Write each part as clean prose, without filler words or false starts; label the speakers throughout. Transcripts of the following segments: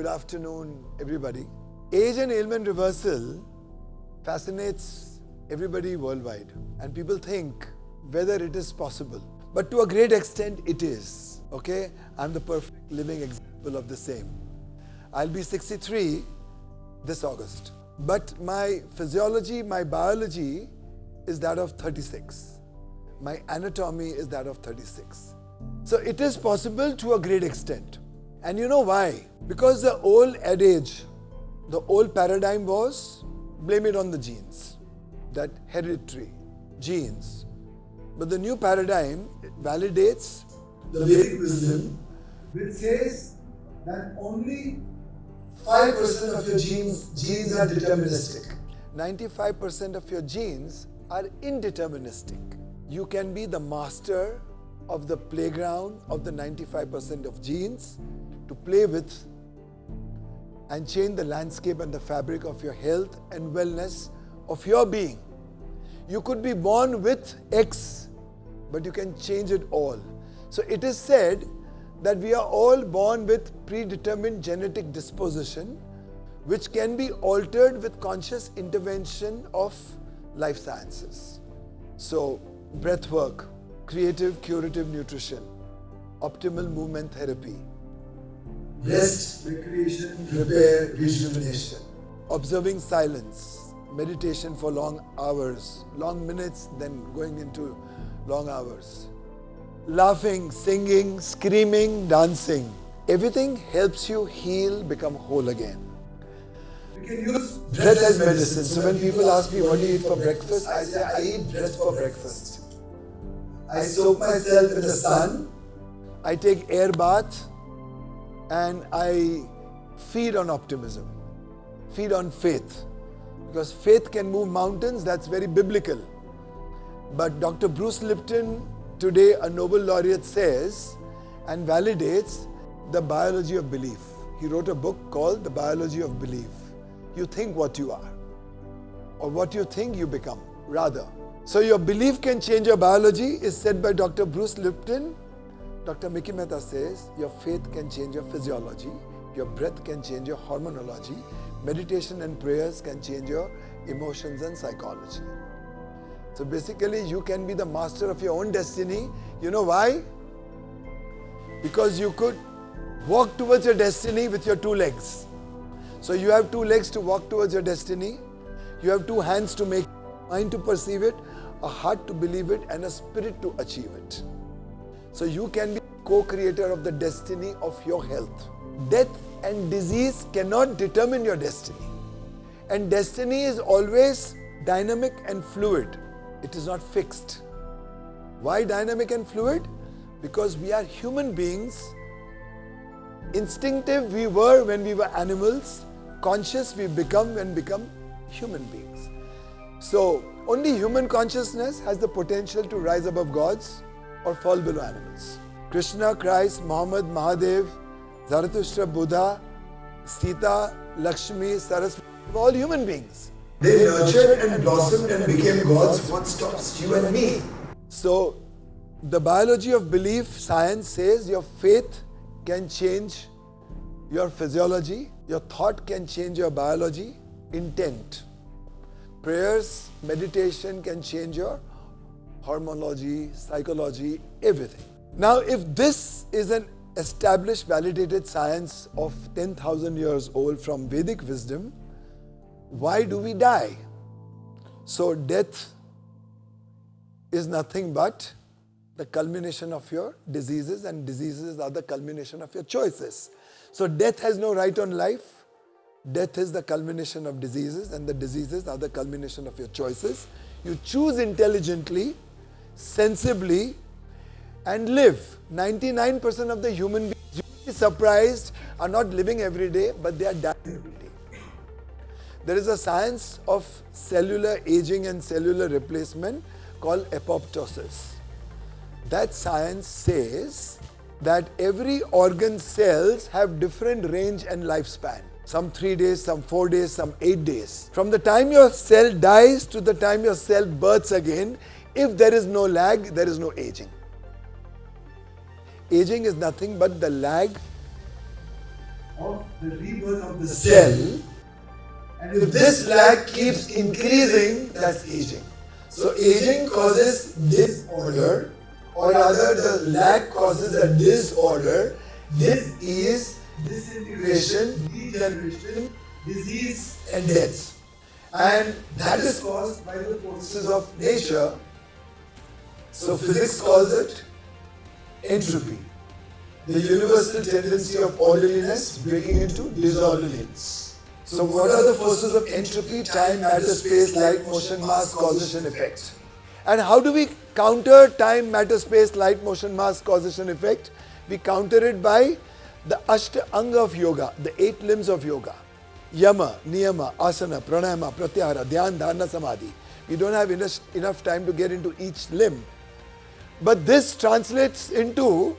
Speaker 1: afternoon, everybody. Age and ailment reversal fascinates everybody worldwide, and people think whether it is possible. But to a great extent, it is. Okay? I'm the perfect living example of the same. I'll be 63 this August. But my physiology, my biology is that of 36. My anatomy is that of 36. So it is possible to a great extent. And you know why? Because the old adage, the old paradigm was, blame it on the genes. That hereditary genes. But the new paradigm validates the Vedic wisdom, which says that only 5% of your genes are deterministic. 95% of your genes are indeterministic. You can be the master of the playground of the 95% of genes to play with and change the landscape and the fabric of your health and wellness of your being. You could be born with X, but you can change it all. So it is said that we are all born with predetermined genetic disposition, which can be altered with conscious intervention of life sciences. So breath work, creative curative nutrition, optimal movement therapy, rest, recreation, repair, rejuvenation, observing silence, meditation for long hours, long minutes, then going into long hours, laughing, singing, screaming, dancing. Everything helps you heal, become whole again. You can use breath as medicine. So when people ask me, what do you eat for breakfast? I say, I eat breath for breakfast. I soak myself in the sun. I take air bath. And I feed on optimism, feed on faith. Because faith can move mountains, that's very biblical. But Dr. Bruce Lipton, today a Nobel laureate, says and validates the biology of belief. He wrote a book called The Biology of Belief. You think what you are, or what you think you become, rather. So your belief can change your biology, is said by Dr. Bruce Lipton. Dr. Mehta says, your faith can change your physiology, your breath can change your hormonology, meditation and prayers can change your emotions and psychology. So basically, you can be the master of your own destiny. You know why? Because you could walk towards your destiny with your two legs. So you have two legs to walk towards your destiny. You have two hands to make it, mind to perceive it, a heart to believe it, and a spirit to achieve it. So you can be co-creator of the destiny of your health. Death and disease cannot determine your destiny. And destiny is always dynamic and fluid. It is not fixed. Why dynamic and fluid? Because we are human beings. Instinctive we were when we were animals. Conscious we become when we become human beings. So only human consciousness has the potential to rise above gods or fall below animals. Krishna, Christ, Muhammad, Mahadev, Zarathustra, Buddha, Sita, Lakshmi, Saraswati, all human beings. They nurtured and blossomed and became gods. What stops you and me? So the biology of belief, science says your faith can change your physiology, your thought can change your biology, intent. Prayers, meditation can change your hormonology, psychology, everything. Now, if this is an established, validated science of 10,000 years old from Vedic wisdom, why do we die? So, death is nothing but the culmination of your diseases, and diseases are the culmination of your choices. So, death has no right on life. Death is the culmination of diseases, and the diseases are the culmination of your choices. You choose intelligently, sensibly, and live. 99% of the human beings, you will be surprised, are not living every day, but they are dying every day. There is a science of cellular aging and cellular replacement called apoptosis. That science says that every organ cells have different range and lifespan. Some 3 days, some 4 days, some 8 days. From the time your cell dies to the time your cell births again, if there is no lag, there is no aging. Aging is nothing but the lag of the rebirth of the cell, and if this lag keeps increasing, that's aging. So aging causes disorder, or rather the lag causes the disorder. This is disintegration, degeneration, disease and death. And that is caused by the forces of nature. So physics calls it entropy, the universal tendency of orderliness breaking into disorderliness. So what are the forces of entropy? Time, matter, space, light, motion, mass, causation, effect. And how do we counter time, matter, space, light, motion, mass, causation, effect? We counter it by the Ashtanga of yoga, the 8 limbs of yoga. Yama, Niyama, Asana, Pranayama, Pratyahara, Dhyan, Dharana, Samadhi. We don't have enough time to get into each limb. But this translates into,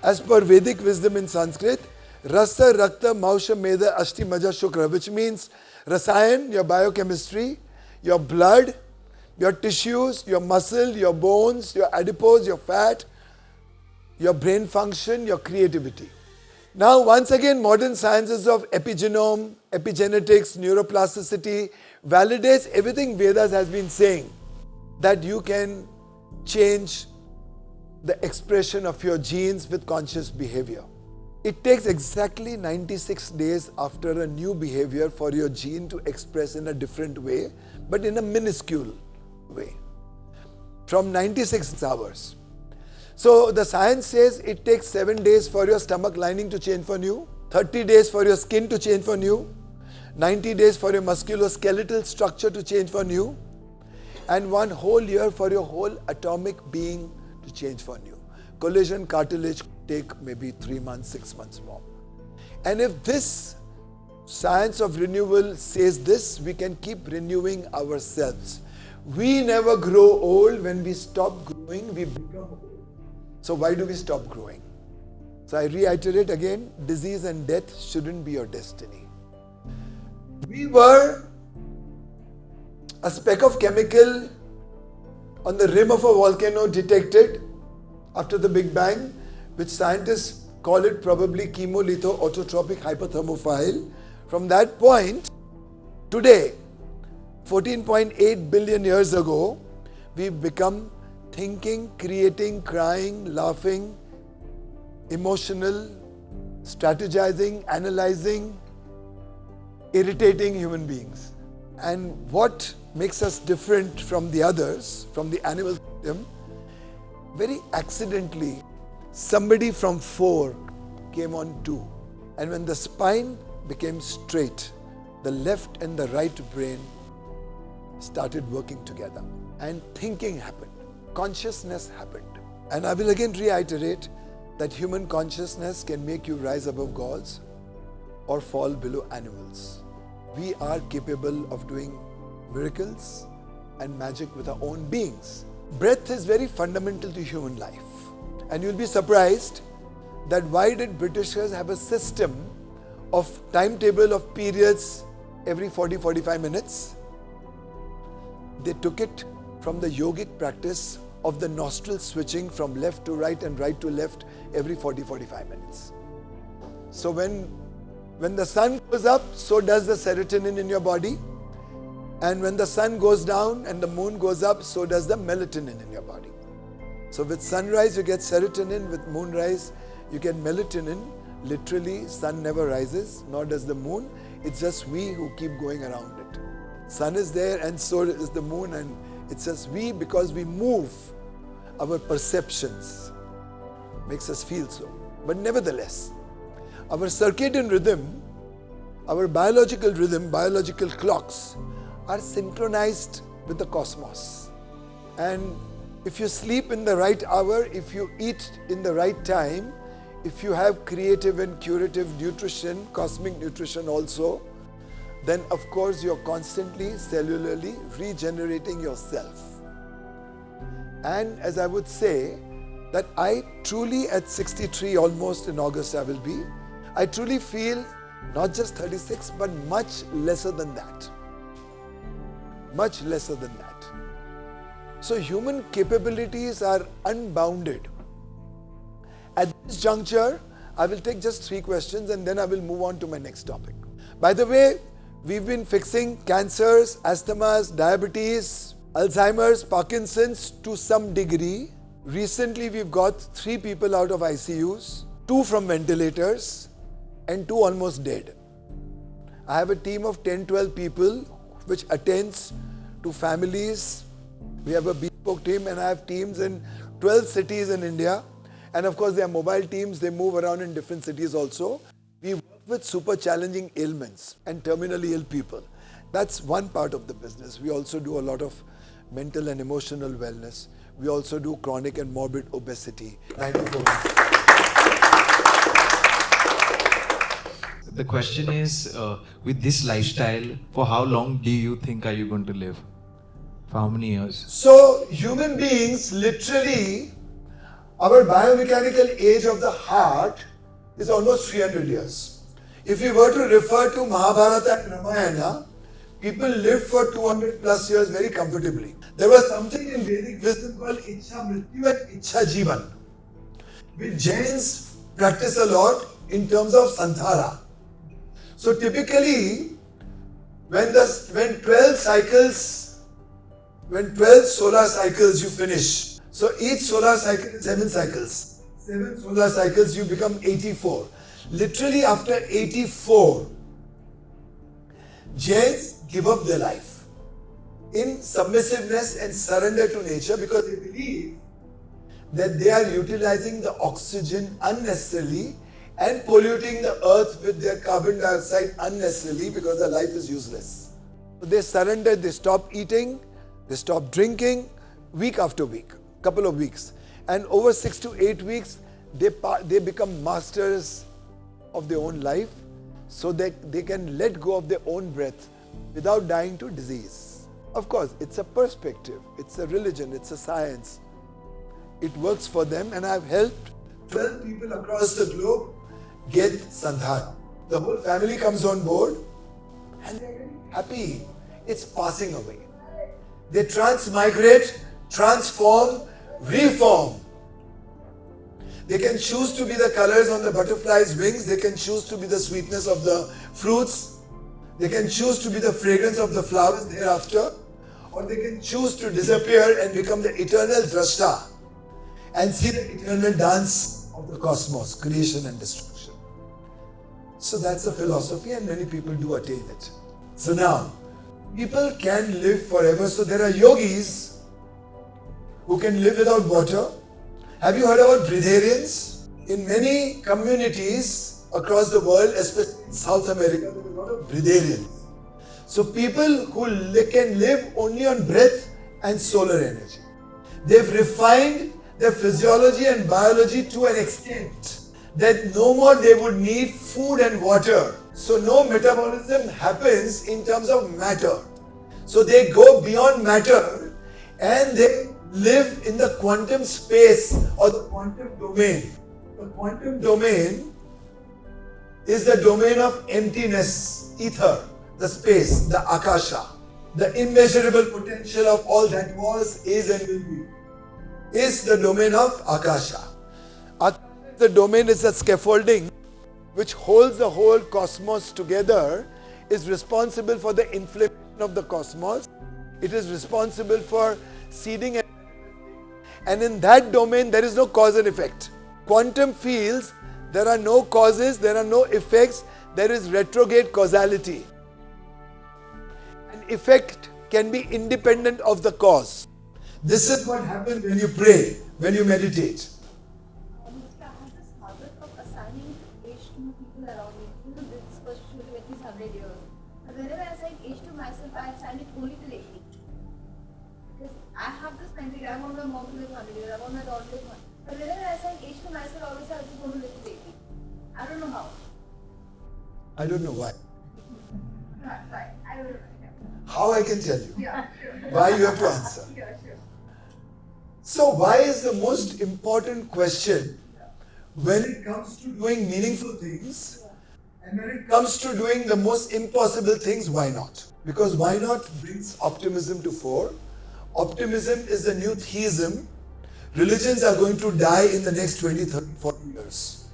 Speaker 1: as per Vedic wisdom in Sanskrit, Rasa, Rakta, Mausha, Meda, Ashti, Maja, Shukra, which means Rasayan, your biochemistry, your blood, your tissues, your muscle, your bones, your adipose, your fat, your brain function, your creativity. Now, once again, modern sciences of epigenome, epigenetics, neuroplasticity validates everything Vedas has been saying, that you can change the expression of your genes with conscious behavior. It takes exactly 96 days after a new behavior for your gene to express in a different way, but in a minuscule way. From 96 hours. So the science says it takes 7 days for your stomach lining to change for new, 30 days for your skin to change for new, 90 days for your musculoskeletal structure to change for new, and 1 whole year for your whole atomic being to change for new. Collagen, cartilage take maybe 3 months, 6 months more. And if this science of renewal says this, we can keep renewing ourselves. We never grow old. When we stop growing, we become old. So why do we stop growing? So I reiterate again, disease and death shouldn't be your destiny. We were a speck of chemical on the rim of a volcano detected after the Big Bang, which scientists call it probably chemolitho-autotropic hyperthermophile. From that point, today, 14.8 billion years ago, we've become thinking, creating, crying, laughing, emotional, strategizing, analyzing, irritating human beings. And what makes us different from the others, from the animal kingdom, very accidentally, somebody from 4 came on 2. And when the spine became straight, the left and the right brain started working together. And thinking happened. Consciousness happened. And I will again reiterate that human consciousness can make you rise above gods or fall below animals. We are capable of doing miracles and magic with our own beings. Breath is very fundamental to human life. And you'll be surprised that why did Britishers have a system of timetable of periods every 40-45 minutes? They took it from the yogic practice of the nostril switching from left to right and right to left every 40-45 minutes. So when the sun goes up, so does the serotonin in your body. And when the sun goes down and the moon goes up, so does the melatonin in your body. So with sunrise, you get serotonin. With moonrise, you get melatonin. Literally, sun never rises, nor does the moon. It's just we who keep going around it. Sun is there and so is the moon, and it's just we, because we move. Our perceptions makes us feel so. But nevertheless, our circadian rhythm, our biological rhythm, biological clocks are synchronized with the cosmos. And if you sleep in the right hour, if you eat in the right time, if you have creative and curative nutrition, cosmic nutrition also, then of course you're constantly cellularly regenerating yourself. And as I would say, that I truly at 63, almost in August I will be, I truly feel not just 36 but much lesser than that. Much lesser than that. So human capabilities are unbounded. At this juncture, I will take just 3 questions and then I will move on to my next topic. By the way, we've been fixing cancers, asthmas, diabetes, Alzheimer's, Parkinson's to some degree. Recently, we've got 3 people out of ICUs, 2 from ventilators, and 2 almost dead. I have a team of 10-12 people which attends to families. We have a bespoke team, and I have teams in 12 cities in India. And of course, they are mobile teams. They move around in different cities also. We work with super challenging ailments and terminally ill people. That's one part of the business. We also do a lot of mental and emotional wellness. We also do chronic and morbid obesity.
Speaker 2: The question is, with this lifestyle, for how long do you think are you going to live? For how many years?
Speaker 1: So, human beings, literally, our biomechanical age of the heart is almost 300 years. If we were to refer to Mahabharata and Ramayana, people lived for 200 plus years very comfortably. There was something in Vedic wisdom called Ichha Mrityu and Ichha Jivan, which Jains practice a lot in terms of Santhara. So typically, when 12 solar cycles you finish, so each solar cycle is 7 cycles. 7 solar cycles, you become 84. Literally after 84, Jains give up their life in submissiveness and surrender to nature because they believe that they are utilizing the oxygen unnecessarily and polluting the earth with their carbon dioxide unnecessarily because their life is useless. So they surrender, they stop eating, they stop drinking week after week, couple of weeks. And over 6 to 8 weeks, they become masters of their own life so that they can let go of their own breath without dying to disease. Of course, it's a perspective, it's a religion, it's a science. It works for them, and I've helped 12 people across the globe get Sandhara. The whole family comes on board and they're very happy. It's passing away. They transmigrate, transform, reform. They can choose to be the colors on the butterfly's wings. They can choose to be the sweetness of the fruits. They can choose to be the fragrance of the flowers thereafter. Or they can choose to disappear and become the eternal drashta and see the eternal dance of the cosmos, creation and destruction. So that's the philosophy, and many people do attain it. So now, people can live forever. So there are yogis who can live without water. Have you heard about breatharians? In many communities across the world, especially in South America, there are a lot of breatharians. So people who can live only on breath and solar energy. They've refined their physiology and biology to an extent that no more they would need food and water. So no metabolism happens in terms of matter. So they go beyond matter and they live in the quantum space or the quantum domain. The quantum domain is the domain of emptiness, ether, the space, the akasha, the immeasurable potential of all that was, is and will be, is the domain of akasha. The domain is the scaffolding which holds the whole cosmos together, is responsible for the inflammation of the cosmos. It is responsible for seeding and in that domain there is no cause and effect. Quantum fields, there are no causes, there are no effects, there is retrograde causality. An effect can be independent of the cause. This is what happens when you pray, when you meditate.
Speaker 3: I have this habit of assigning age to people around me. This was shooting at least 100 years. But whenever I assign age to myself, I assign it only till 80. Because I have this mentality, I want my mom to live 100 years, I want my daughter to live 100. But whenever I assign age to myself, I always say I just want to live till 80. I don't know how.
Speaker 1: I don't know why.
Speaker 3: Right. I don't know.
Speaker 1: How I can tell you.
Speaker 3: Yeah, sure.
Speaker 1: Why you have to answer.
Speaker 3: Yeah, sure.
Speaker 1: So why is the most important question when it comes to doing meaningful things, and when it comes to doing the most impossible things, why not? Because why not brings optimism to fore. Optimism is the new theism. Religions are going to die in the next 20, 30, 40 years.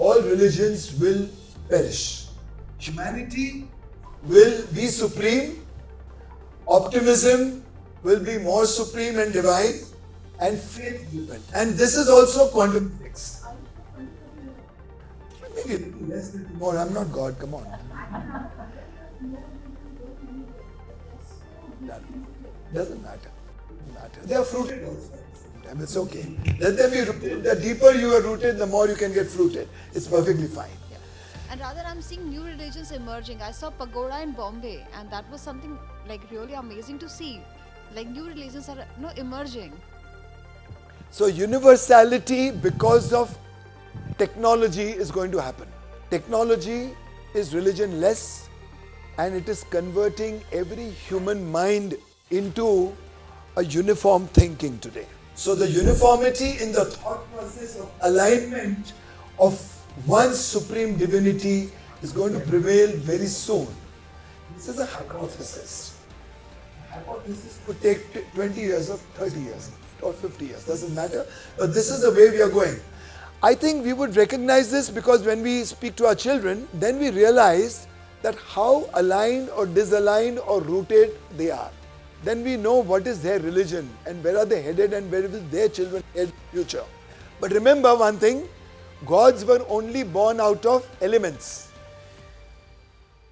Speaker 1: all religions will perish. Humanity will be supreme, optimism will be more supreme and divine, and faith will win. And this is also quantum physics. Maybe less than more. I'm not God, come on. Doesn't matter. They are fruited also. And it's okay. Let them be rooted. The deeper you are rooted, the more you can get fruited. It's perfectly fine.
Speaker 4: Yeah. And rather, I'm seeing new religions emerging. I saw pagoda in Bombay, and that was something like really amazing to see. Like new religions are emerging.
Speaker 1: So universality because of technology is going to happen. Technology is religion-less, and it is converting every human mind into a uniform thinking today. So the uniformity in the thought process of alignment of one supreme divinity is going to prevail very soon. This is a hypothesis. Hypothesis could take 20 years or 30 years or 50 years, doesn't matter. But this is the way we are going. I think we would recognize this because when we speak to our children, then we realize that how aligned or disaligned or rooted they are. Then we know what is their religion and where are they headed and where will their children head in future. But remember one thing, gods were only born out of elements,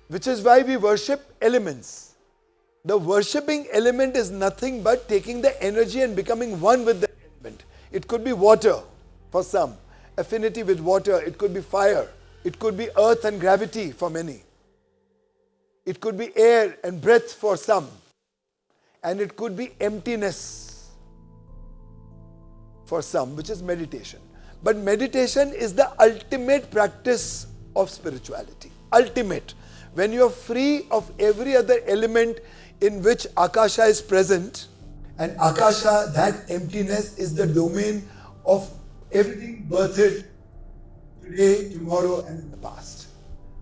Speaker 1: which is why we worship elements. The worshipping element is nothing but taking the energy and becoming one with the element. It could be water for some, affinity with water. It could be fire. It could be earth and gravity for many. It could be air and breath for some. And it could be emptiness for some, which is meditation. But meditation is the ultimate practice of spirituality. Ultimate. When you are free of every other element in which Akasha is present, and Akasha, that emptiness, is the domain of everything birthed today, tomorrow, and in the past.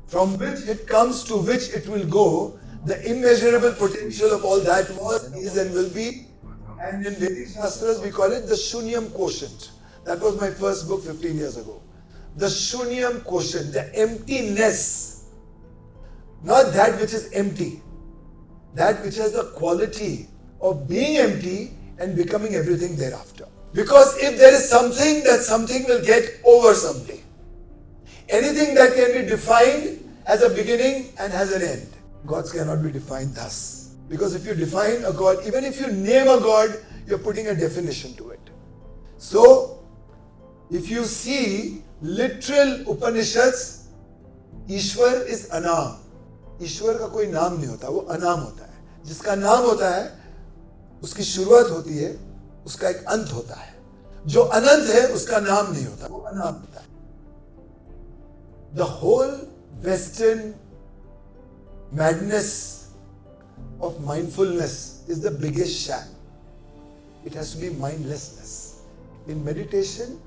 Speaker 1: From which it comes to which it will go, the immeasurable potential of all that was, is, and will be. And in Vedic Shastras, we call it the Shunyam quotient. That was my first book 15 years ago. The Shunyam quotient, the emptiness. Not that which is empty. That which has the quality of being empty and becoming everything thereafter. Because if there is something, that something will get over someday. Anything that can be defined has a beginning and has an end. Gods cannot be defined thus. Because if you define a God, even if you name a God, you're putting a definition to it. So, if you see literal Upanishads, Ishwar is Anam. ईश्वर का कोई नाम नहीं होता, वो अनाम होता है. जिसका नाम होता है, उसकी शुरुआत होती है, उसका एक अंत होता है. जो अनंत है, उसका नाम नहीं होता, वो अनाम होता है. The whole Western madness of mindfulness is the biggest sham. It has to be mindlessness. In meditation,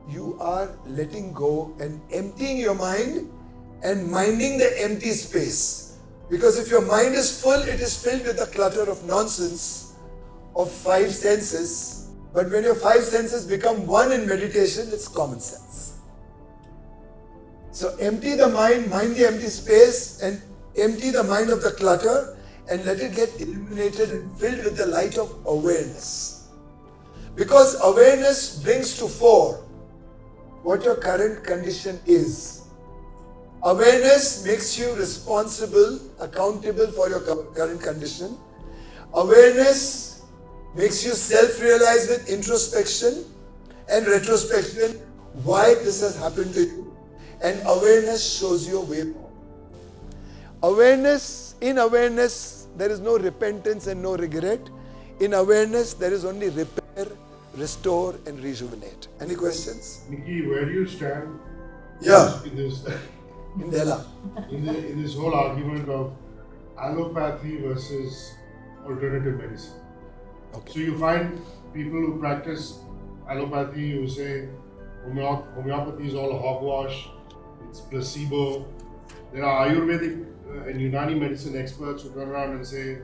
Speaker 1: you are letting go and emptying your mind and minding the empty space. Because if your mind is full, it is filled with the clutter of nonsense of five senses. But when your five senses become one in meditation, it's common sense. So empty the mind, mind the empty space, and empty the mind of the clutter and let it get illuminated and filled with the light of awareness. Because awareness brings to fore what your current condition is. Awareness makes you responsible, accountable for your current condition. Awareness makes you self-realize with introspection and retrospection why this has happened to you. And awareness shows you a way forward. Awareness, in awareness, there is no repentance and no regret. In awareness, there is only repair, restore, and rejuvenate. Any questions?
Speaker 5: Nikki, where do you stand?
Speaker 1: Yeah.
Speaker 5: In this,
Speaker 1: In Della.
Speaker 5: in this whole argument of allopathy versus alternative medicine.
Speaker 1: Okay.
Speaker 5: So you find people who practice allopathy who say homeopathy is all hogwash, it's placebo. There are Ayurvedic and Unani medicine experts who turn around and say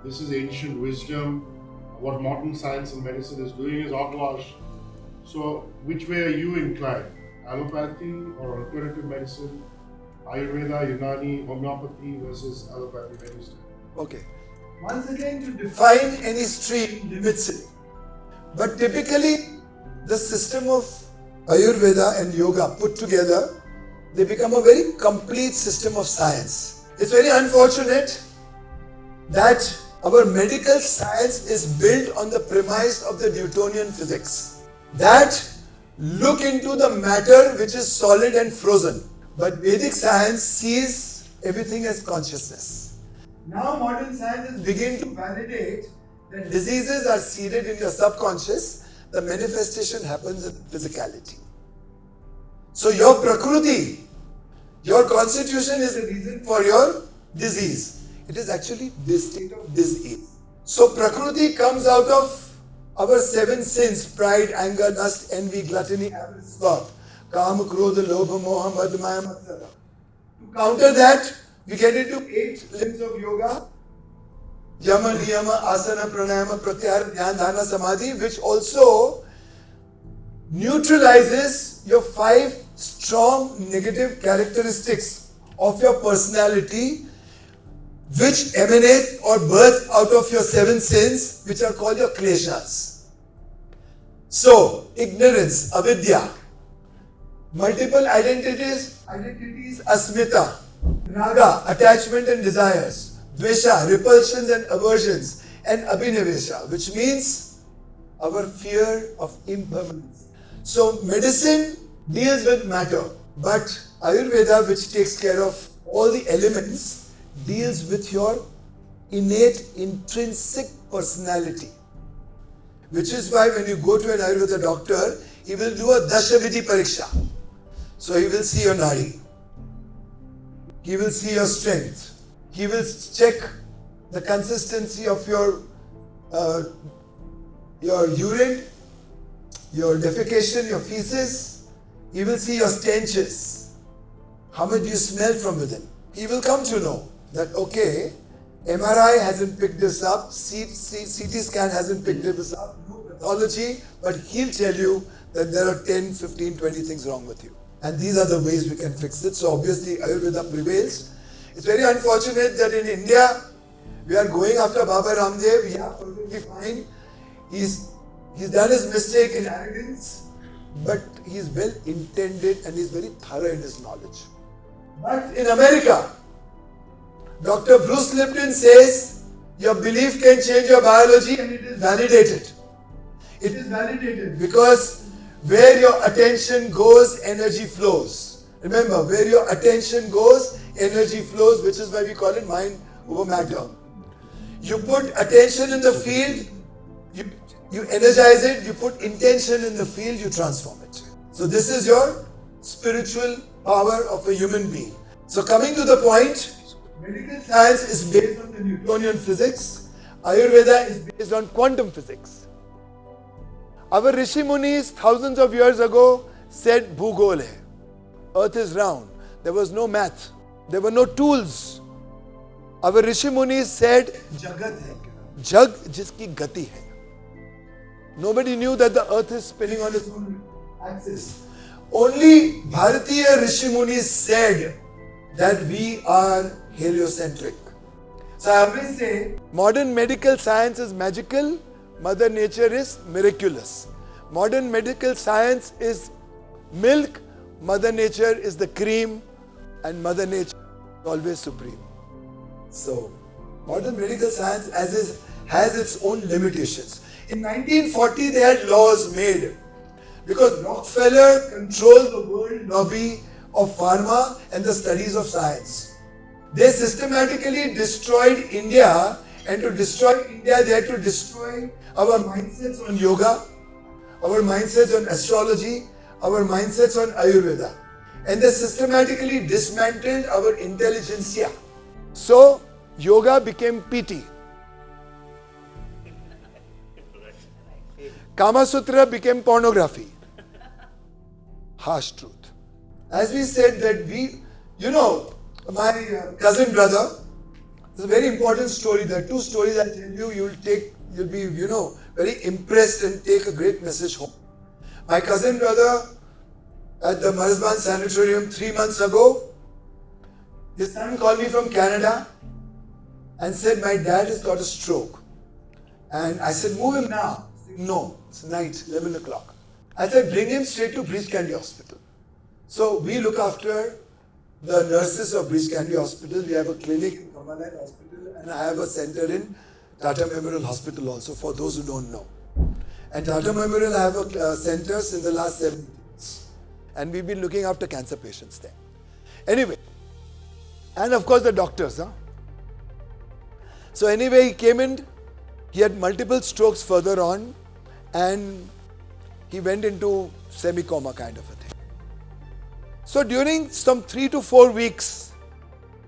Speaker 5: this is ancient wisdom. What modern science and medicine is doing is hogwash. So which way are you inclined? allopathy or alternative medicine, Ayurveda, Unani, homeopathy versus allopathy medicine.
Speaker 1: Okay. Once again, to define any stream limits it. But typically, the system of Ayurveda and yoga put together, they become a very complete system of science. It's very unfortunate that our medical science is built on the premise of the Newtonian physics. That look into the matter which is solid and frozen. But Vedic science sees everything as consciousness. Now modern scientists begin to validate that diseases are seated in your subconscious, the manifestation happens in physicality. So your Prakriti, your constitution is the reason for your disease. It is actually this state of disease. So Prakriti comes out of our 7 sins: pride, anger, lust, envy, gluttony, avarice, sloth, Kama, Krodha, Lobha, Moha, Mad, Maya, Matsara. To counter that, we get into 8 limbs of yoga: Yama, Niyama, Asana, Pranayama, Pratyahara, Dhyan, Dhana, Samadhi, which also neutralizes your 5 strong negative characteristics of your personality, which emanate or birth out of your 7 sins, which are called your kleshas. So, ignorance, avidya, multiple identities, asmita, raga, attachment and desires, dvesha, repulsions and aversions, and abhinivesha, which means our fear of impermanence. So, medicine deals with matter, but Ayurveda, which takes care of all the elements, deals with your innate intrinsic personality. Which is why when you go to an Ayurveda doctor, he will do a Dashavidhi Pariksha. So he will see your nadi. He will see your strength. He will check the consistency of your urine, your defecation, your feces. He will see your stenches. How much do you smell from within? He will come to know that, okay, MRI hasn't picked this up, CT scan hasn't picked this up, no pathology, but he'll tell you that there are 10, 15, 20 things wrong with you. And these are the ways we can fix it. So obviously Ayurveda prevails. It's very unfortunate that in India, we are going after Baba Ramdev. Yeah, perfectly fine. He's done his mistake in arrogance, but he's well intended and he's very thorough in his knowledge. But in America, Dr. Bruce Lipton says, your belief can change your biology, and it is validated. It is validated because where your attention goes, energy flows. Remember, where your attention goes, energy flows, which is why we call it mind over matter. You put attention in the field, you energize it, you put intention in the field, you transform it. So this is your spiritual power of a human being. So coming to the point, medical science is based on the Newtonian physics. Ayurveda is based on quantum physics. Our Rishi Munis thousands of years ago said Bhugol hai. Earth is round. There was no math. There were no tools. Our Rishi Munis said Jagat hai. Jag jiski gati hai. Nobody knew that the earth is spinning on its own axis. Only Bharatiya Rishi Munis said that we are heliocentric. So I always say, modern medical science is magical, Mother Nature is miraculous. Modern medical science is milk, Mother Nature is the cream, and Mother Nature is always supreme. So, modern medical science has its own limitations. In 1940, they had laws made because Rockefeller controlled the world lobby of pharma and the studies of science. They systematically destroyed India, and to destroy India, they had to destroy our mindsets on yoga, our mindsets on astrology, our mindsets on Ayurveda. And they systematically dismantled our intelligentsia. So, yoga became PT. Kama Sutra became pornography. Harsh truth. As we said that my cousin brother, it's a very important story. There are 2 stories I'll tell you, you'll be, very impressed and take a great message home. My cousin brother at the Marsban Sanatorium 3 months ago. His son called me from Canada and said, my dad has got a stroke. And I said, move him now. He said, no, it's night, 11 o'clock. I said, bring him straight to Breach Candy Hospital. So we look after the nurses of Breach Candy Hospital. We have a clinic in Kamalan Hospital and I have a center in Tata Memorial Hospital also, for those who don't know. And Tata Memorial, I have a center since the last 7 years. And we've been looking after cancer patients there. Anyway, and of course the doctors. So anyway, he came in, he had multiple strokes further on and he went into semi-coma kind of a thing. So during some 3 to 4 weeks,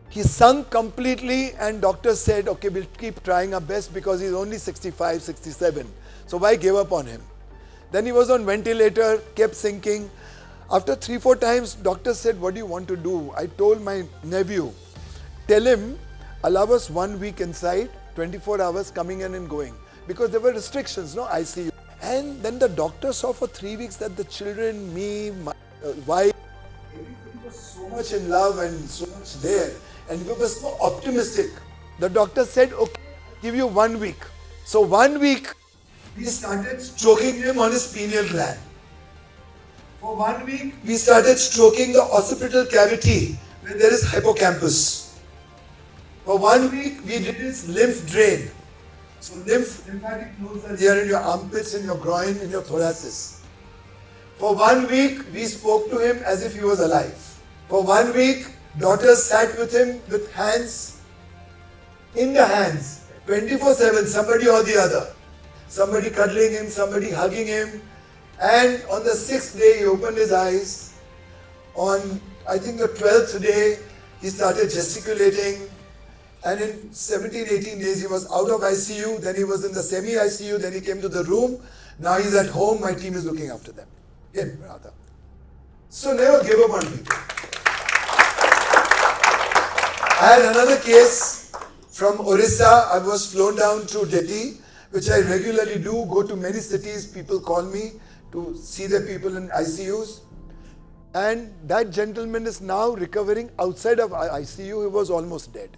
Speaker 1: he sunk completely and doctors said, okay, we'll keep trying our best because he's only 65, 67. So why give up on him? Then he was on ventilator, kept sinking. After 3-4 times, doctor said, what do you want to do? I told my nephew, tell him, allow us 1 week inside, 24 hours coming in and going. Because there were restrictions, no ICU. And then the doctor saw for 3 weeks that the children, me, my wife, everybody was so much in love and so much there. And we were so optimistic. The doctor said, okay, I'll give you 1 week. So 1 week, we started stroking him on his pineal gland. For 1 week, we started stroking the occipital cavity where there is hippocampus. For 1 week, we did his lymph drain. So lymphatic nodes are here in your armpits, in your groin, in your thoraces. For 1 week, we spoke to him as if he was alive. For 1 week, daughters sat with him with hands in the hands, 24/7, somebody or the other. Somebody cuddling him, somebody hugging him. And on the 6th day, he opened his eyes. On, I think, the 12th day, he started gesticulating. And in 17, 18 days, he was out of ICU. Then he was in the semi-ICU. Then he came to the room. Now he's at home. My team is looking after them. Him, rather. So never give up on people. I had another case from Orissa. I was flown down to Delhi, which I regularly do. Go to many cities. People call me to see the people in ICUs. And that gentleman is now recovering outside of ICU. He was almost dead.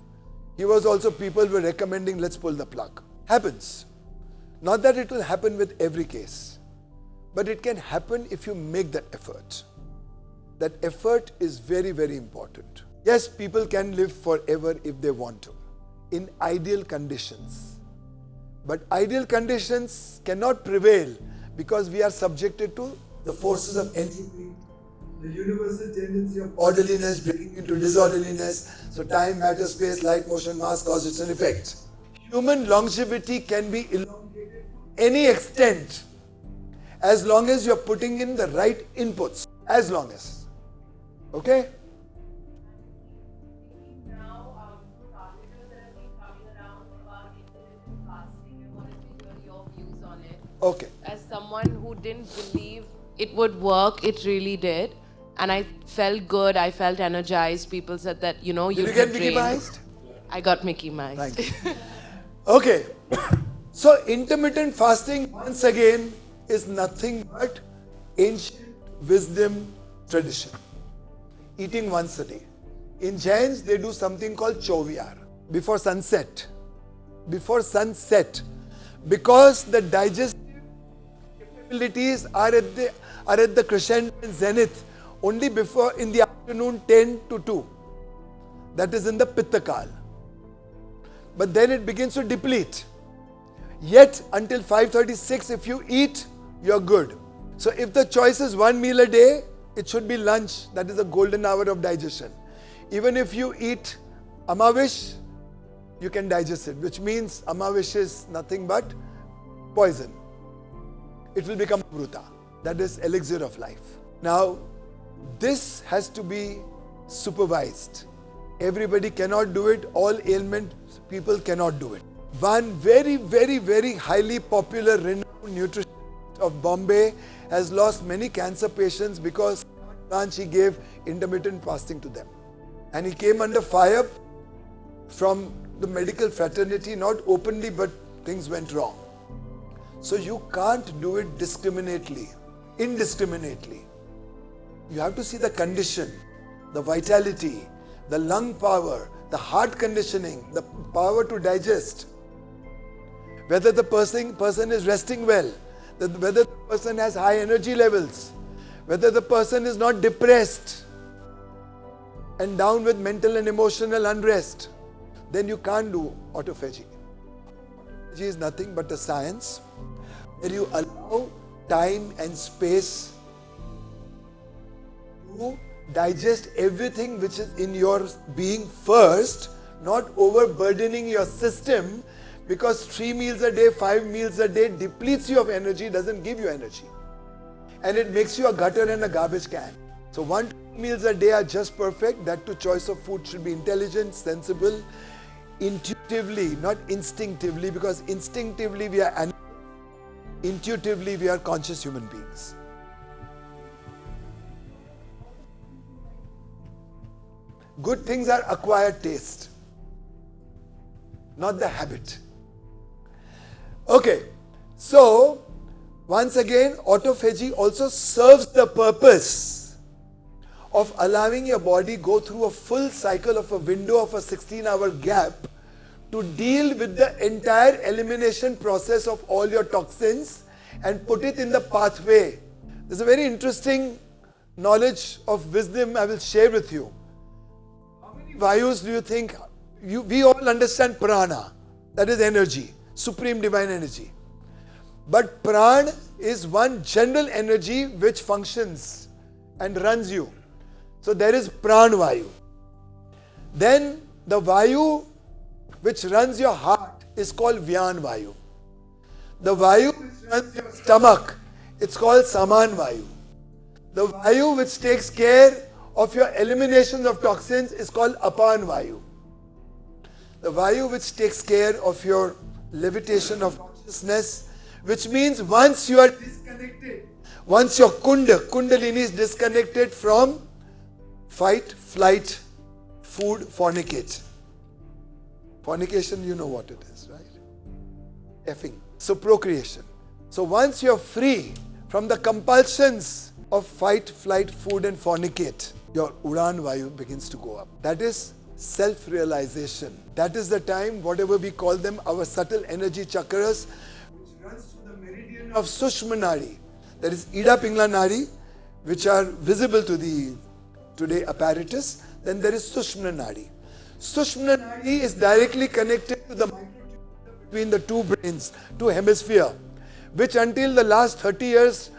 Speaker 1: He was also, people were recommending, let's pull the plug. Happens. Not that it will happen with every case, but it can happen if you make that effort. That effort is very, very important. Yes, people can live forever if they want to, in ideal conditions. But ideal conditions cannot prevail because we are subjected to the forces of entropy, the universal tendency of orderliness breaking into disorderliness. So time, matter, space, light, motion, mass, cause, it's an effect. Human longevity can be elongated to any extent as long as you're putting in the right inputs. As long as. Okay?
Speaker 6: Now, articles that have been coming around about intermittent fasting, I wanted to hear your views on it.
Speaker 1: Okay.
Speaker 6: As someone who didn't believe it would work, it really did. And I felt good, I felt energized. People said that, you
Speaker 1: Did you get Mickey Mouse?
Speaker 6: I got Mickey Mouse.
Speaker 1: Thank you. Okay. So intermittent fasting, once again, is nothing but ancient wisdom tradition. Eating once a day. In Jains, they do something called Chovyar, before sunset. Before sunset. Because the digestive capabilities are at the crescent and zenith only before in the afternoon 10 to 2. That is in the Pitta Kal. But then it begins to deplete. Yet until 5:36, if you eat, you're good. So if the choice is 1 meal a day, it should be lunch. That is the golden hour of digestion. Even if you eat Amavish, you can digest it, which means Amavish is nothing but poison. It will become Amruta. That is elixir of life. Now, this has to be supervised. Everybody cannot do it. All ailment people cannot do it. One very, very, very highly popular renowned nutritionist of Bombay has lost many cancer patients because he gave intermittent fasting to them. And he came under fire from the medical fraternity, not openly, but things went wrong. So you can't do it indiscriminately. You have to see the condition, the vitality, the lung power, the heart conditioning, the power to digest. Whether the person is resting well, whether the person has high energy levels, whether the person is not depressed and down with mental and emotional unrest, then you can't do autophagy. Autophagy is nothing but a science where you allow time and space to digest everything which is in your being first, not overburdening your system, because 3 meals a day, 5 meals a day depletes you of energy, doesn't give you energy. And it makes you a gutter and a garbage can. So 1-2 meals a day are just perfect. That too, choice of food should be intelligent, sensible, intuitively, not instinctively, because instinctively we are animals, intuitively we are conscious human beings. Good things are acquired taste, not the habit. Okay, so once again, autophagy also serves the purpose of allowing your body go through a full cycle of a window of a 16-hour gap to deal with the entire elimination process of all your toxins and put it in the pathway. There's a very interesting knowledge of wisdom I will share with you. How many vayus do you think? We all understand prana, that is energy, supreme divine energy. But pran is one general energy which functions and runs you. So there is pran vayu. Then the vayu which runs your heart is called vyan vayu. The vayu which runs your stomach, it's called saman vayu. The vayu which takes care of your elimination of toxins is called apan vayu. The vayu which takes care of your levitation of consciousness, which means once you are disconnected, once your kundalini is disconnected from fight, flight, food, fornicate. Fornication, you know what it is, right? Effing. So procreation. So once you're free from the compulsions of fight, flight, food and fornicate, your Udan Vayu begins to go up. That is self-realization. That is the time, whatever we call them, our subtle energy chakras, which runs through the meridian of Sushma Nadi. That is Ida Pingla Nadi, which are visible to the today apparatus. Then there is Sushma Nadi. Sushma Nadi is directly connected to the microtubule between the two brains, two hemispheres, which until the last 30 years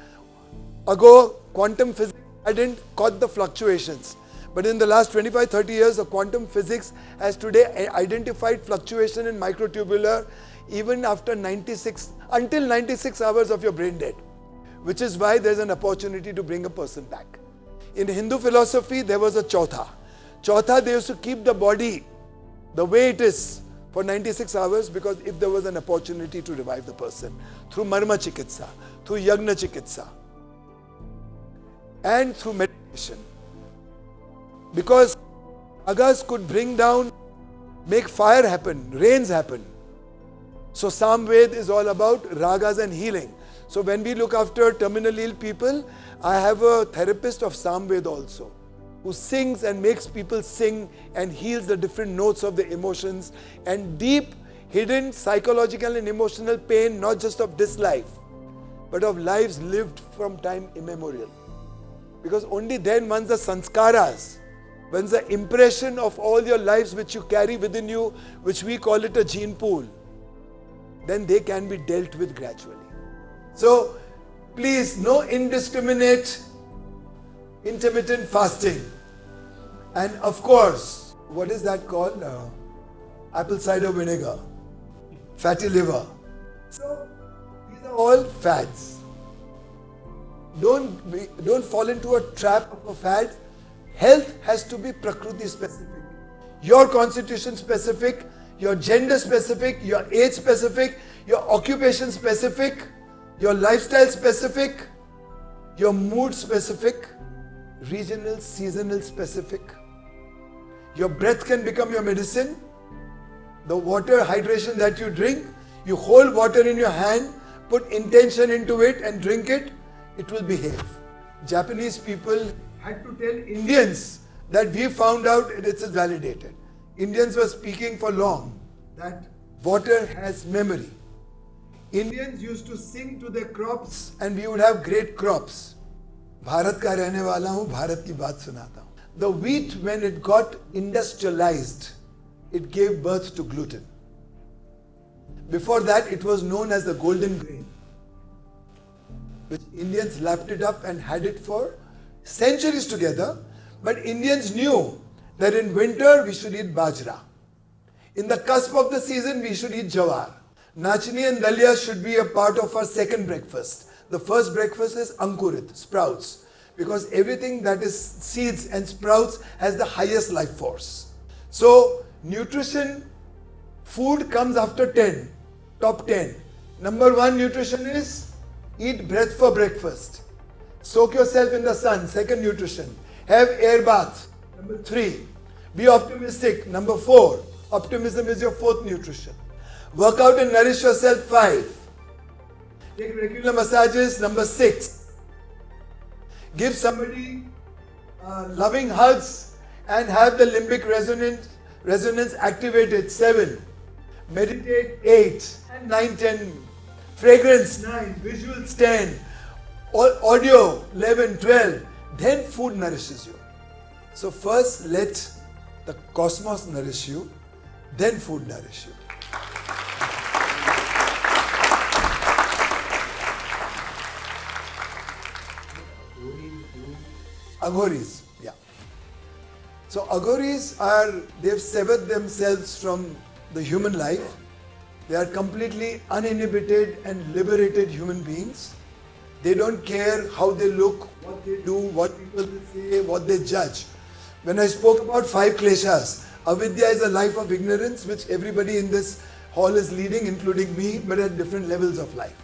Speaker 1: ago, quantum physics hadn't caught the fluctuations. But in the last 25-30 years, the quantum physics has today identified fluctuation in microtubular even after until 96 hours of your brain dead, which is why there's an opportunity to bring a person back. In Hindu philosophy, there was a chautha. Chautha, they used to keep the body the way it is for 96 hours because if there was an opportunity to revive the person through marma chikitsa, through yagna chikitsa, and through meditation. Because ragas could bring down, make fire happen, rains happen. So Samved is all about ragas and healing. So when we look after terminally ill people, I have a therapist of Samved also, who sings and makes people sing and heals the different notes of the emotions and deep hidden psychological and emotional pain, not just of this life, but of lives lived from time immemorial. Because only then once the sanskaras, once the impression of all your lives which you carry within you, which we call it a gene pool, then they can be dealt with gradually. So please, no indiscriminate intermittent fasting. And of course, what is that called? Apple cider vinegar, fatty liver. So these are all fads. Don't fall into a trap of a fad. Health has to be Prakriti specific. Your constitution specific, your gender specific, your age specific, your occupation specific, your lifestyle specific, your mood specific, regional, seasonal specific. Your breath can become your medicine. The water hydration that you drink, you hold water in your hand, put intention into it and drink it, it will behave. Japanese people had to tell Indians that we found out it is validated. Indians were speaking for long that water has memory. Indians used to sing to their crops and we would have great crops. Bharat का रहने वाला हूँ, भारत की बात सुनाता हूँ. The wheat, when it got industrialized, it gave birth to gluten. Before that, it was known as the golden grain, which Indians lapped it up and had it for centuries together. But Indians knew that in winter we should eat bajra. In the cusp of the season, we should eat jawar. Nachni and dalia should be a part of our second breakfast. The first breakfast is ankurit, sprouts, because everything that is seeds and sprouts has the highest life force. So, nutrition, food comes after 10, top 10. Number 1 nutrition is eat bread for breakfast. Soak yourself in the sun, second nutrition. Have air bath, number 3. Be optimistic, number 4. Optimism is your fourth nutrition. Work out and nourish yourself, 5. Take regular massages, number 6. Give somebody loving hugs and have the limbic resonance activated, 7. Meditate, 8. And 9, 10. Fragrance, 9. Visuals, 10. Audio, 11, 12. Then food nourishes you. So first let the cosmos nourish you, then food nourish you. Aghoris, yeah. So aghoris they've severed themselves from the human life. They are completely uninhibited and liberated human beings. They don't care how they look, what they do, what people say, what they judge. When I spoke about 5 kleshas, avidya is a life of ignorance which everybody in this hall is leading, including me, but at different levels of life.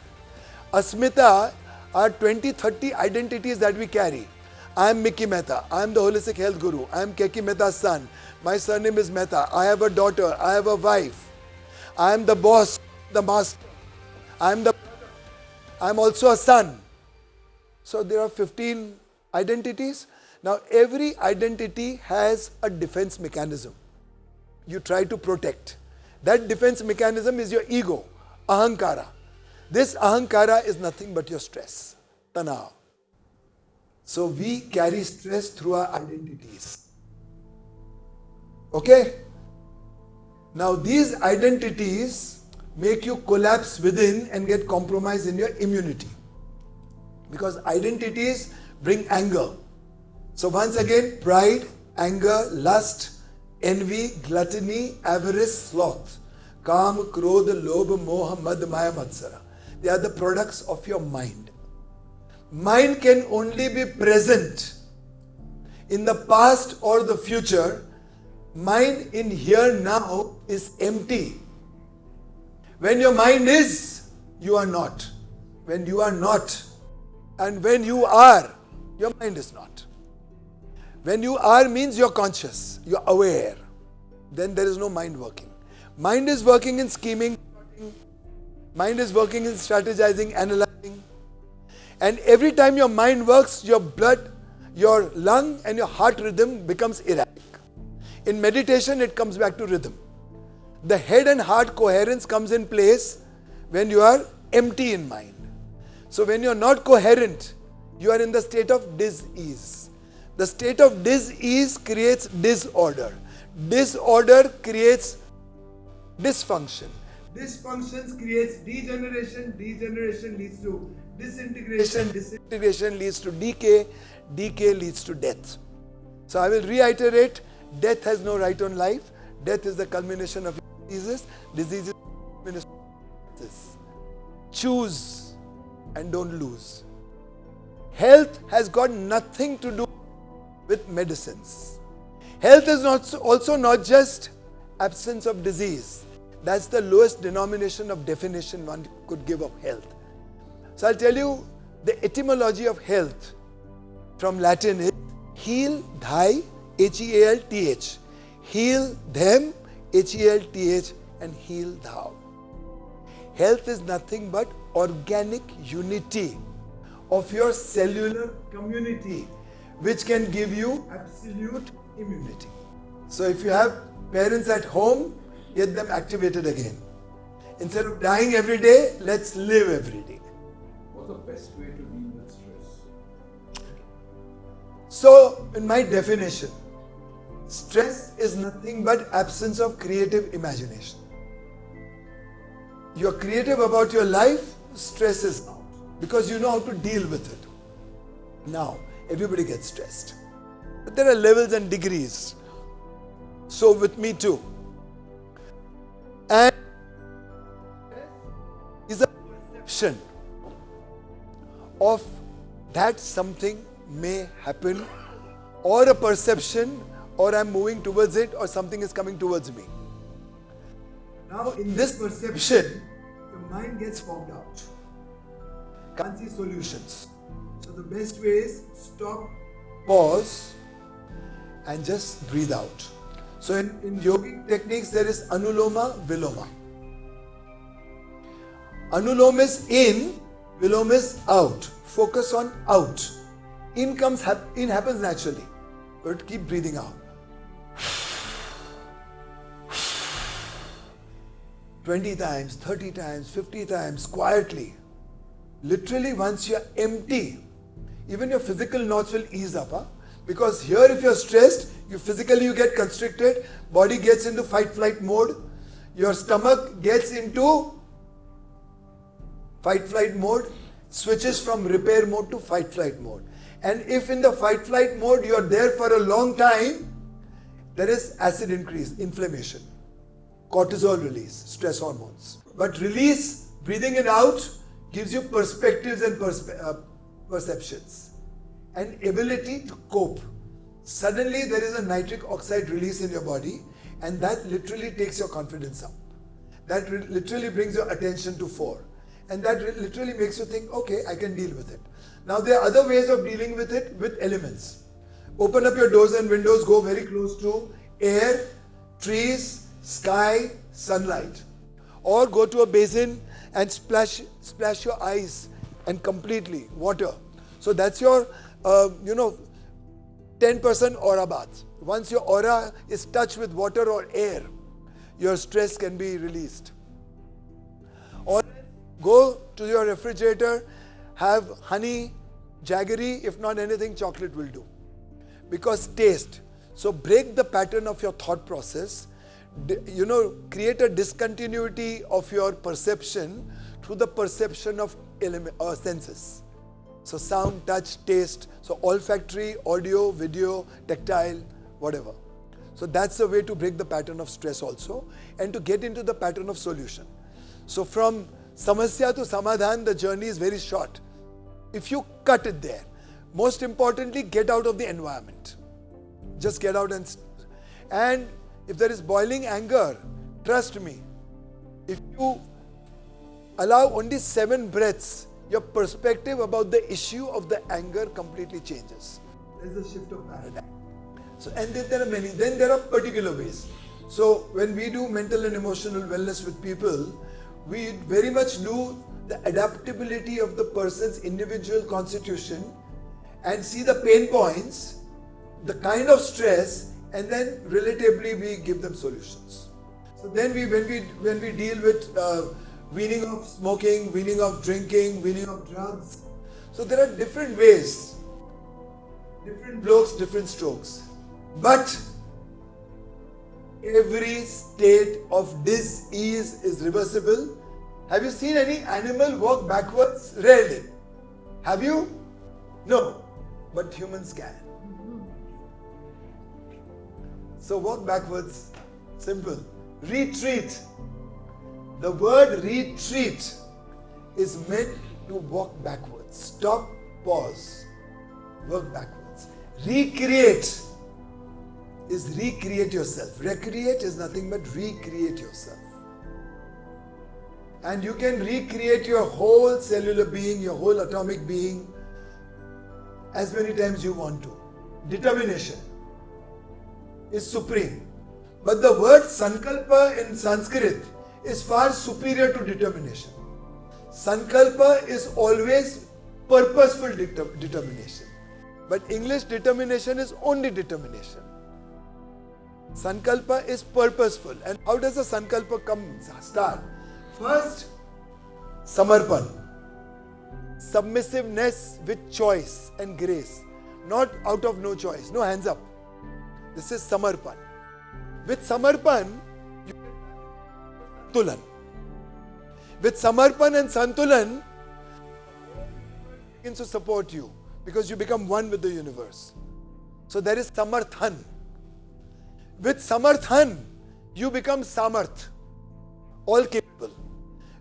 Speaker 1: Asmita are 20, 30 identities that we carry. I am Mickey Mehta. I am the holistic health guru. I am Keki Mehta's son. My surname is Mehta. I have a daughter. I have a wife. I am the boss, the master. I am also a son. So there are 15 identities. Now every identity has a defense mechanism. You try to protect. That defense mechanism is your ego, ahankara. This ahankara is nothing but your stress, tanav. So we carry stress through our identities. Okay? Now these identities make you collapse within and get compromised in your immunity. Because identities bring anger. So once again, pride, anger, lust, envy, gluttony, avarice, sloth. Kam, krodha, lobha, moha, mad, maya, matsara. They are the products of your mind. Mind can only be present in the past or the future. Mind in here now is empty. When your mind is, you are not. When you are not, and when you are, your mind is not. When you are means you're conscious, you're aware. Then there is no mind working. Mind is working in scheming. Mind is working in strategizing, analyzing. And every time your mind works, your blood, your lung and your heart rhythm becomes erratic. In meditation, it comes back to rhythm. The head and heart coherence comes in place when you are empty in mind. So when you are not coherent, you are in the state of dis-ease. The state of dis-ease creates disorder. Disorder creates dysfunction. Dysfunction creates degeneration. Degeneration leads to disintegration. Disintegration leads to decay. Decay leads to death. So I will reiterate, death has no right on life. Death is the culmination of diseases. Diseases choose and don't lose. Health has got nothing to do with medicines. Health is also not just absence of disease. That's the lowest denomination of definition one could give of health. So I'll tell you the etymology of health from Latin is heal, thai, H-E-A-L-T-H. Heal them, H-E-L-T-H, and heal thou. Health is nothing but organic unity of your cellular community, which can give you absolute immunity. So if you have parents at home, get them activated again. Instead of dying every day, let's live every day.
Speaker 7: What's the best way to deal with stress?
Speaker 1: So, in my definition, stress is nothing but absence of creative imagination. You're creative about your life, stress is out because you know how to deal with it. Now, everybody gets stressed. But there are levels and degrees. So, with me too. And is a perception of that something may happen, or a perception, or I'm moving towards it, or something is coming towards me. Now, in this perception, your mind gets fogged out. Can't see solutions. So, the best way is stop, pause, and just breathe out. So, in yogic techniques, there is anuloma, viloma. Anuloma is in, viloma is out. Focus on out. In happens naturally. But keep breathing out. 20 times, 30 times, 50 times, quietly. Literally, once you're empty, even your physical knots will ease up. Because here, if you're stressed, you get constricted, body gets into fight-flight mode, your stomach gets into fight-flight mode, switches from repair mode to fight-flight mode. And if in the fight-flight mode you're there for a long time, there is acid increase, inflammation, cortisol release, stress hormones. But release, breathing it out, gives you perspectives and perceptions and ability to cope. Suddenly there is a nitric oxide release in your body, and that literally takes your confidence up. That literally brings your attention to fore. And that literally makes you think, okay, I can deal with it. Now there are other ways of dealing with it with elements. Open up your doors and windows, go very close to air, trees, sky, sunlight. Or go to a basin and splash your eyes and completely water. So that's your, 10% aura bath. Once your aura is touched with water or air, your stress can be released. Or go to your refrigerator, have honey, jaggery, if not anything, chocolate will do. Because taste. So break the pattern of your thought process, create a discontinuity of your perception through the perception of senses. So sound, touch, taste, so olfactory, audio, video, tactile, whatever. So that's the way to break the pattern of stress also, and to get into the pattern of solution. So from samasya to samadhan, the journey is very short. If you cut it there, most importantly, get out of the environment. Just get out and if there is boiling anger, trust me, if you allow only 7 breaths, your perspective about the issue of the anger completely changes. There's a shift of paradigm. So, and then there are many. Then there are particular ways. So when we do mental and emotional wellness with people, we very much do the adaptability of the person's individual constitution and see the pain points, the kind of stress, and then relatively we give them solutions. So then when we deal with weaning of smoking, weaning of drinking, weaning of drugs. So there are different ways, different blokes, different strokes. But every state of dis-ease is reversible. Have you seen any animal walk backwards? Rarely. Have you? No. But humans can. So walk backwards. Simple. Retreat. The word retreat is meant to walk backwards. Stop, pause, work backwards. Recreate is recreate yourself. Recreate is nothing but recreate yourself. And you can recreate your whole cellular being, your whole atomic being as many times you want to. Determination is supreme. But the word sankalpa in Sanskrit is far superior to determination. Sankalpa is always purposeful determination. But English determination is only determination. Sankalpa is purposeful. And how does a Sankalpa start? First, Samarpan. Submissiveness with choice and grace. Not out of no choice. No, hands up. This is Samarpan. With Samarpan, you Santulan. With Samarpan and Santulan, begins to support you because you become one with the universe. So there is Samarthan. With Samarthan, you become Samarth, all capable.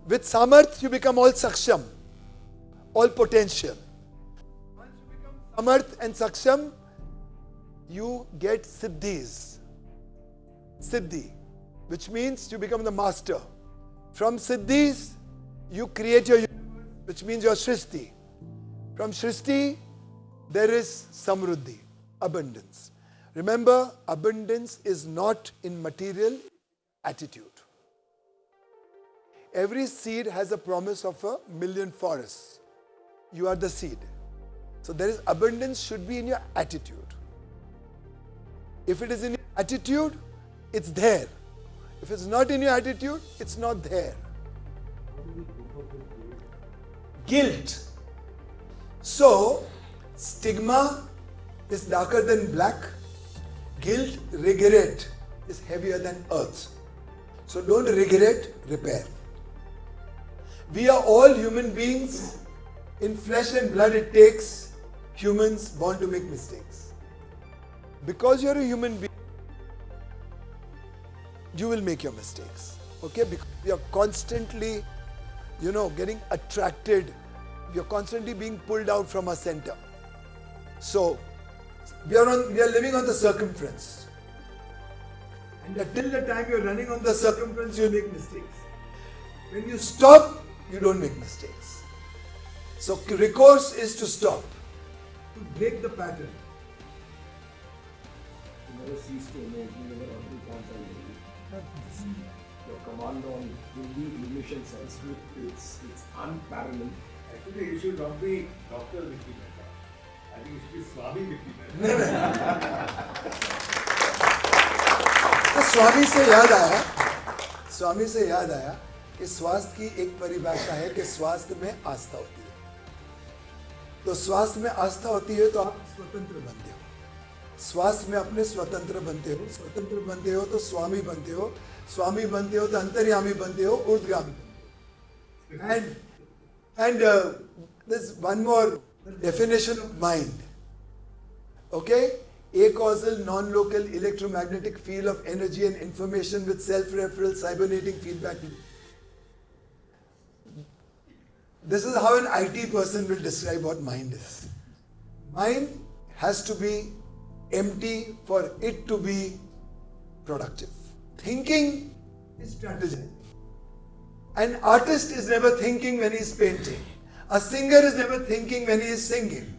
Speaker 1: With Samarth, you become all Saksham, all potential. Once you become Samarth and Saksham, you get Siddhis. Siddhi, which means you become the master. From Siddhis, you create your universe, which means your Shrishti. From Shrishti, there is Samruddhi, abundance. Remember, abundance is not in material attitude. Every seed has a promise of 1,000,000 forests. You are the seed. So there is abundance should be in your attitude. If it is in your attitude, it's there. If it's not in your attitude, it's not there. Guilt. So, stigma is darker than black. Guilt, regret is heavier than earth. So don't regret, repair. We are all human beings. In flesh and blood it takes humans born to make mistakes. Because you're a human being, you will make your mistakes. Okay? Because we are constantly, getting attracted. We are constantly being pulled out from our center. So, we are living on the circumference. And till the time you're running on the circumference, you make mistakes. When you stop, you don't make mistakes. So, recourse is to stop, to break the pattern.
Speaker 7: You never cease to amaze me, never already can't. Your command on Hindi, English and Sanskrit, it's unparalleled.
Speaker 8: Actually, you should not be Dr. Vicky Mehta. I think you should be Swami Vicky Mehta.
Speaker 1: तो स्वामी से याद आया कि स्वास्थ्य की एक परिभाषा है कि स्वास्थ्य में आस्था होती है. तो स्वास्थ्य में आस्था होती है तो आप स्वतंत्र बनते हो. स्वास्थ्य में अपने स्वतंत्र बनते हो तो स्वामी बनते हो. स्वामी बनते हो तो अंतर्यामी बनते हो, ऊर्ध्वगामी बनते हो. And there's one more definition of mind. Okay? A-causal, non-local, electromagnetic field of energy and information with self-referral, cybernetic feedback. This is how an IT person will describe what mind is. Mind has to be empty for it to be productive. Thinking is strategizing. An artist is never thinking when he is painting. A singer is never thinking when he is singing.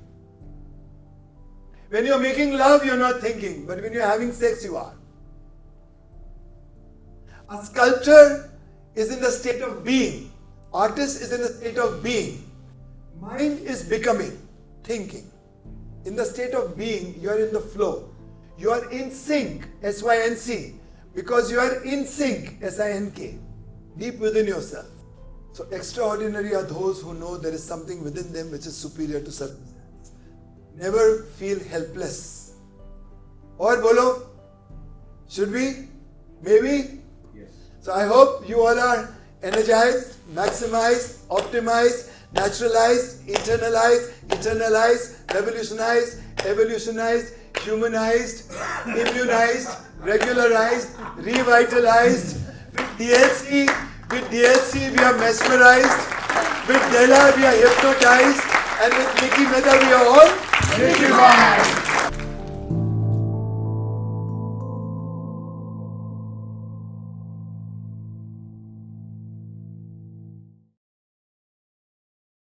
Speaker 1: When you are making love, you are not thinking, but when you are having sex, you are. A sculptor is in the state of being. Artist is in the state of being. Mind is becoming, thinking. In the state of being, you are in the flow. You are in sync, S-Y-N-C, because you are in sync, S-I-N-K, deep within yourself. So extraordinary are those who know there is something within them which is superior to circumstance. Never feel helpless. Or bolo, should we? Maybe?
Speaker 7: Yes.
Speaker 1: So I hope you all are energized, maximized, optimized, naturalized, eternalized, revolutionized, evolutionized, humanized, immunized, regularized, revitalized. With DLC we are mesmerized. With Della we are hypnotized. And with Jimmy Mistry we are all Jimmy Mistry.